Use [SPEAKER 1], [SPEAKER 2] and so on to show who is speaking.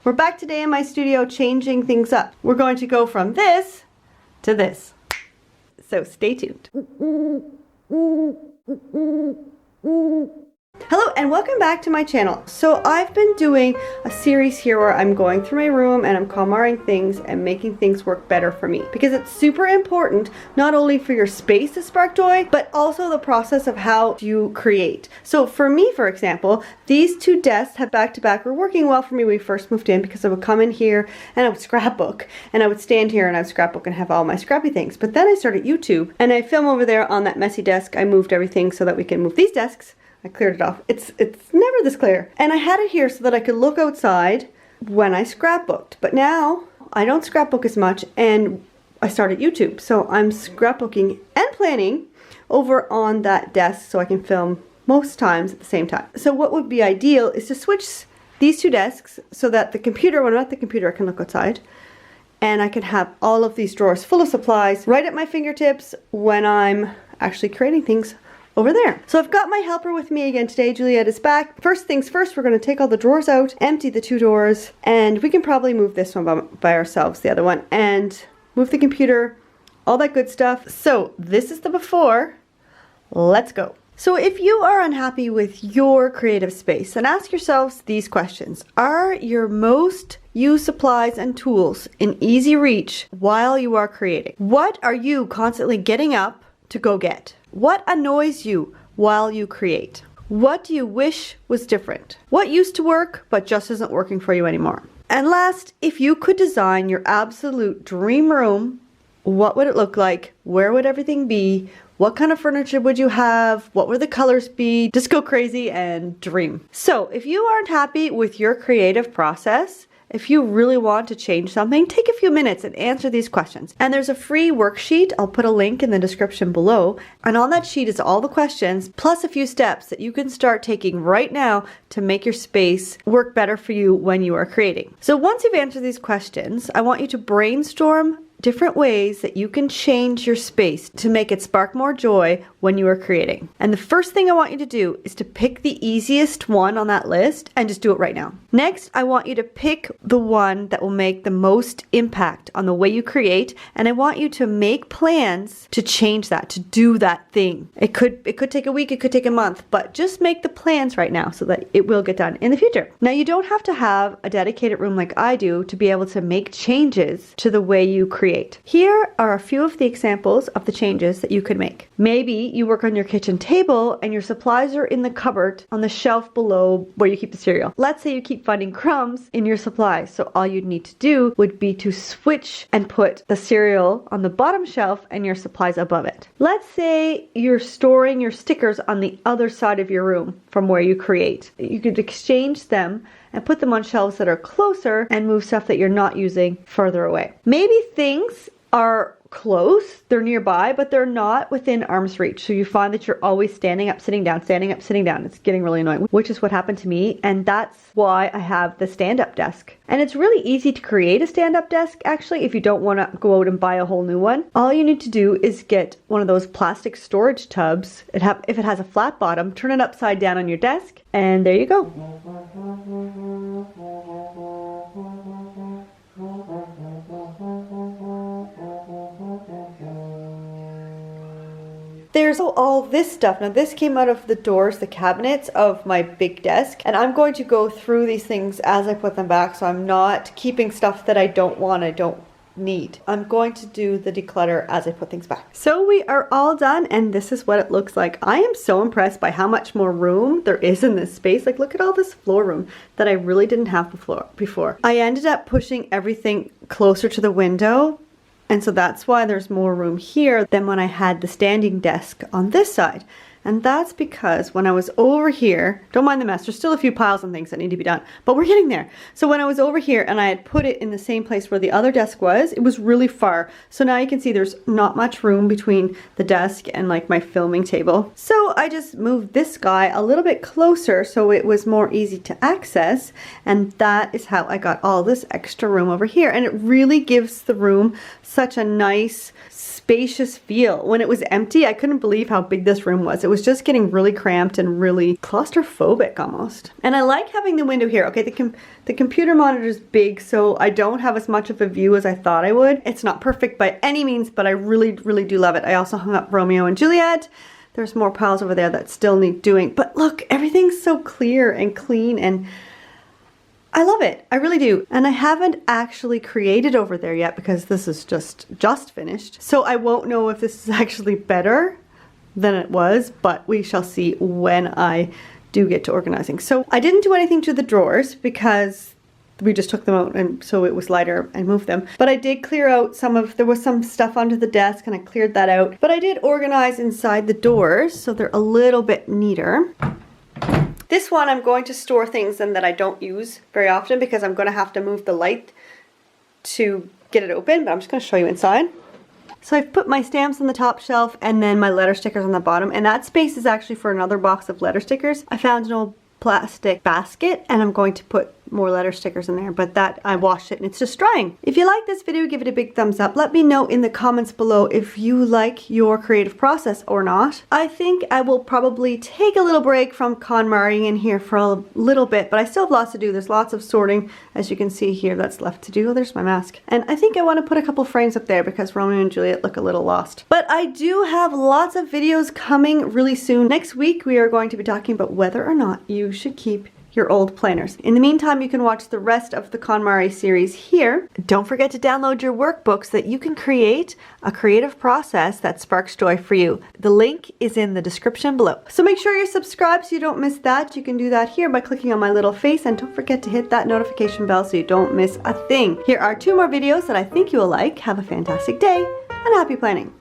[SPEAKER 1] We're back today in my studio changing things up. We're going to go from this to this. So stay tuned. Hello and welcome back to my channel. So I've been doing a series here where I'm going through my room and I'm konmaring things and making things work better for me, because it's super important not only for your space to spark joy, but also the process of how you create. So for me, for example, these two desks have back to back were working well for me when we first moved in, because I would come in here and I would scrapbook, and I would stand here and I would scrapbook and have all my scrappy things. But then I started YouTube and I film over there on that messy desk. I moved everything so that we can move these desks. I cleared it off. It's never this clear. And I had it here so that I could look outside when I scrapbooked. But now I don't scrapbook as much, and I started YouTube. So I'm scrapbooking and planning over on that desk so I can film most times at the same time. So what would be ideal is to switch these two desks so that the computer, when I'm at the computer, I can look outside. And I can have all of these drawers full of supplies right at my fingertips when I'm actually creating things over there. So I've got my helper with me again today. Juliet is back. First things first, we're going to take all the drawers out, empty the two doors, and we can probably move this one by ourselves, the other one, and move the computer, all that good stuff. So this is the before. Let's go. So if you are unhappy with your creative space, then ask yourselves these questions. Are your most used supplies and tools in easy reach while you are creating? What are you constantly getting up to go get? What annoys you while you create? What do you wish was different? What used to work but just isn't working for you anymore? And last, if you could design your absolute dream room, what would it look like? Where would everything be? What kind of furniture would you have? What would the colors be? Just go crazy and dream. So if you aren't happy with your creative process, if you really want to change something, take a few minutes and answer these questions. And there's a free worksheet. I'll put a link in the description below. And on that sheet is all the questions, plus a few steps that you can start taking right now to make your space work better for you when you are creating. So once you've answered these questions, I want you to brainstorm different ways that you can change your space to make it spark more joy when you are creating. And the first thing I want you to do is to pick the easiest one on that list and just do it right now. Next, I want you to pick the one that will make the most impact on the way you create, and I want you to make plans to change that, to do that thing. It could take a week, it could take a month, but just make the plans right now so that it will get done in the future. Now, you don't have to have a dedicated room like I do to be able to make changes to the way you create. Here are a few of the examples of the changes that you could make. Maybe you work on your kitchen table and your supplies are in the cupboard on the shelf below where you keep the cereal. Let's say you keep finding crumbs in your supplies, so all you'd need to do would be to switch and put the cereal on the bottom shelf and your supplies above it. Let's say you're storing your stickers on the other side of your room from where you create. You could exchange them and put them on shelves that are closer and move stuff that you're not using further away. Maybe things are close, they're nearby, but they're not within arm's reach. So you find that you're always standing up, sitting down, standing up, sitting down. It's getting really annoying, which is what happened to me. And that's why I have the stand-up desk. And it's really easy to create a stand-up desk, actually, if you don't want to go out and buy a whole new one. All you need to do is get one of those plastic storage tubs. If it has a flat bottom, turn it upside down on your desk, and there you go. There's all this stuff. Now this came out of the doors, the cabinets of my big desk, and I'm going to go through these things as I put them back, so I'm not keeping stuff that I don't want, I don't need. I'm going to do the declutter as I put things back. So we are all done, and this is what it looks like. I am so impressed by how much more room there is in this space. Like, look at all this floor room that I really didn't have before. I ended up pushing everything closer to the window, and so that's why there's more room here than when I had the standing desk on this side. And that's because when I was over here, don't mind the mess, there's still a few piles and things that need to be done, but we're getting there. So when I was over here and I had put it in the same place where the other desk was, it was really far. So now you can see there's not much room between the desk and like my filming table. So I just moved this guy a little bit closer so it was more easy to access. And that is how I got all this extra room over here. And it really gives the room such a nice, spacious feel. When it was empty, I couldn't believe how big this room was. It was just getting really cramped and really claustrophobic almost. And I like having the window here. Okay, the computer monitor is big, so I don't have as much of a view as I thought I would. It's not perfect by any means, but I really, really do love it. I also hung up Romeo and Juliet. There's more piles over there that still need doing. But look, everything's so clear and clean, and I love it. I really do. And I haven't actually created over there yet because this is just finished. So I won't know if this is actually better than it was, but we shall see when I do get to organizing. So I didn't do anything to the drawers because we just took them out and so it was lighter and moved them. But I did clear out there was some stuff onto the desk and I cleared that out. But I did organize inside the doors so they're a little bit neater. This one I'm going to store things in that I don't use very often because I'm going to have to move the light to get it open, but I'm just going to show you inside. So I've put my stamps on the top shelf and then my letter stickers on the bottom, and that space is actually for another box of letter stickers. I found an old plastic basket and I'm going to put more letter stickers in there, but that I washed it and it's just drying. If you like this video, give it a big thumbs up. Let me know in the comments below if you like your creative process or not. I think I will probably take a little break from KonMariing in here for a little bit, but I still have lots to do. There's lots of sorting, as you can see here, that's left to do. Oh, there's my mask. And I think I want to put a couple frames up there because Romeo and Juliet look a little lost. But I do have lots of videos coming really soon. Next week, we are going to be talking about whether or not you should keep your old planners. In the meantime, you can watch the rest of the KonMari series here. Don't forget to download your workbook so that you can create a creative process that sparks joy for you. The link is in the description below. So make sure you're subscribed so you don't miss that. You can do that here by clicking on my little face, and don't forget to hit that notification bell so you don't miss a thing. Here are 2 more videos that I think you will like. Have a fantastic day and happy planning.